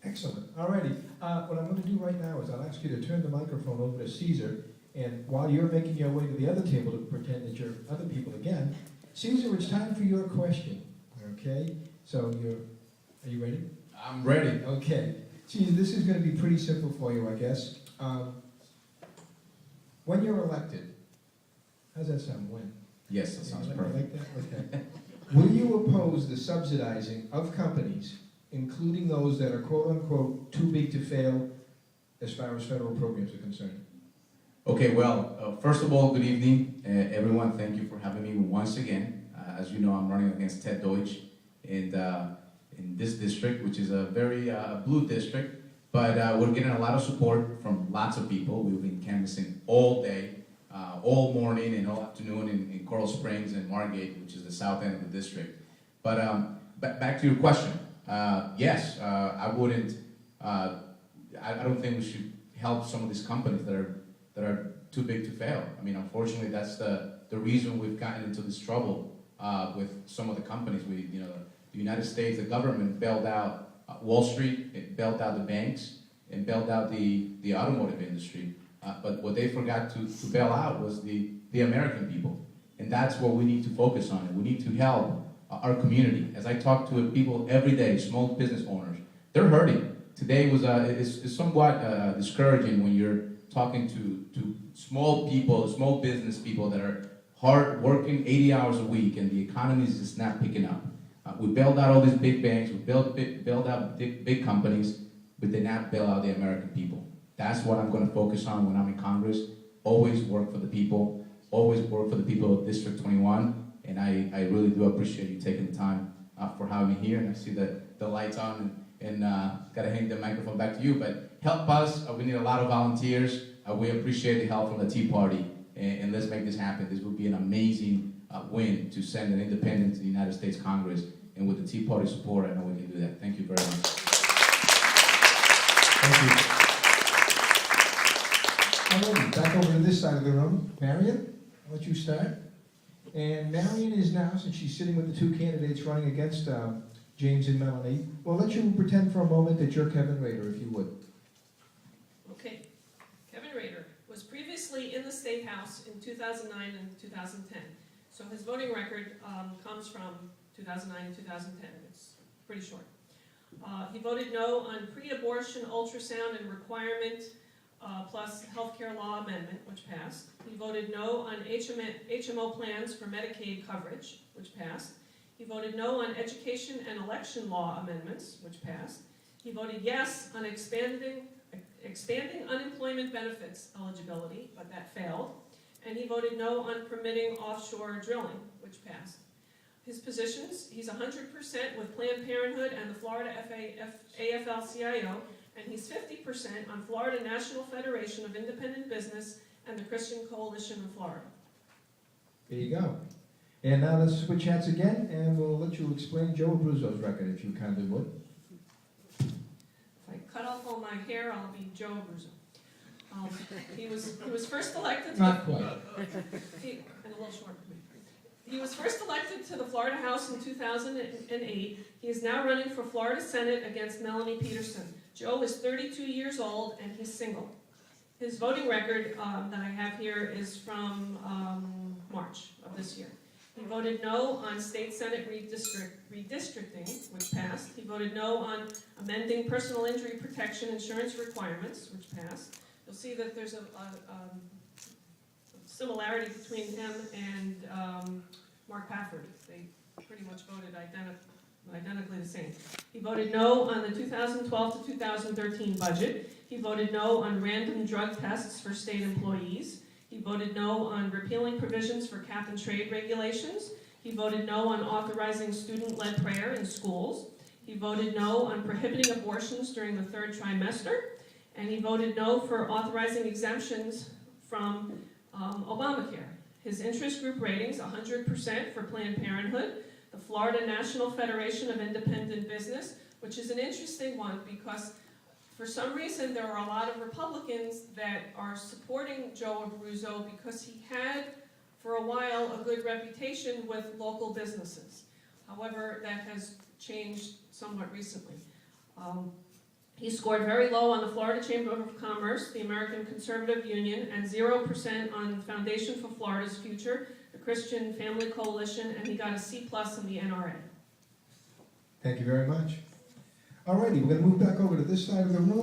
Excellent. All righty. What I'm going to do right now is I'll ask you to turn the microphone over to Cesar, and while you're making your way to the other table to pretend that you're other people again, Cesar, it's time for your question. Okay? So are you ready? I'm ready. Okay. Cesar, this is going to be pretty simple for you, I guess. When you're elected, how's that sound? When? Yes, that sounds You perfect. like that? Okay. Will you oppose the subsidizing of companies, including those that are quote-unquote too big to fail as far as federal programs are concerned? Okay, well, first of all, good evening, everyone. Thank you for having me once again. As you know, I'm running against Ted Deutsch in this district, which is a very blue district, but we're getting a lot of support from lots of people. We've been canvassing all day, all morning and all afternoon in Coral Springs and Margate, which is the south end of the district. But back to your question. Yes, I wouldn't. I don't think we should help some of these companies that are too big to fail. I mean, unfortunately, that's the reason we've gotten into this trouble with some of the companies. The United States, the government bailed out Wall Street, it bailed out the banks, and bailed out the automotive industry. But what they forgot to bail out was the American people, and that's what we need to focus on. And we need to help our community. As I talk to people every day, small business owners, they're hurting. Today is somewhat discouraging when you're talking to small people, small business people that are hard working 80 hours a week, and the economy is just not picking up. We bailed out all these big banks, we bailed out big companies, but did not bail out the American people. That's what I'm going to focus on when I'm in Congress. Always work for the people. Always work for the people of District 21. And I really do appreciate you taking the time for having me here. And I see the lights on, and got to hand the microphone back to you. But help us. We need a lot of volunteers. We appreciate the help from the Tea Party. And let's make this happen. This would be an amazing win to send an independent to the United States Congress. And with the Tea Party support, I know we can do that. Thank you very much. Thank you. All right, back over to this side of the room. Marion, I'll let you start. And Marion is now, since she's sitting with the two candidates running against James and Melanie, we'll let you pretend for a moment that you're Kevin Rader, if you would. Okay. Kevin Rader was previously in the State House in 2009 and 2010. So his voting record comes from 2009 and 2010. It's pretty short. He voted no on pre-abortion ultrasound and requirement plus healthcare law amendment, which passed. He voted no on HMO plans for Medicaid coverage, which passed. He voted no on education and election law amendments, which passed. He voted yes on expanding unemployment benefits eligibility, but that failed. And he voted no on permitting offshore drilling, which passed. His positions, he's 100% with Planned Parenthood and the Florida AFL-CIO, and he's 50% on Florida National Federation of Independent Business and the Christian Coalition of Florida. There you go. And now let's switch hats again, and we'll let you explain Joe Abruzzo's record, if you kindly would. If I cut off all my hair, I'll be Joe Abruzzo. He was first elected to Not quite. and a little short for me. He was first elected to the Florida House in 2008. He is now running for Florida Senate against Melanie Peterson. Joe is 32 years old and he's single. His voting record that I have here is from March of this year. He voted no on state senate redistricting, which passed. He voted no on amending personal injury protection insurance requirements, which passed. You'll see that there's a similarity between him and Mark Pafford. They pretty much voted identically the same. He voted no on the 2012 to 2013 budget. He voted no on random drug tests for state employees. He voted no on repealing provisions for cap and trade regulations. He voted no on authorizing student-led prayer in schools. He voted no on prohibiting abortions during the third trimester. And he voted no for authorizing exemptions from Obamacare. His interest group ratings, 100% for Planned Parenthood, the Florida National Federation of Independent Business, which is an interesting one because for some reason there are a lot of Republicans that are supporting Joe Abruzzo because he had, for a while, a good reputation with local businesses. However, that has changed somewhat recently. He scored very low on the Florida Chamber of Commerce, the American Conservative Union, and 0% on Foundation for Florida's Future, the Christian Family Coalition, and he got a C+ in the NRA. Thank you very much. All righty, we're going to move back over to this side of the room.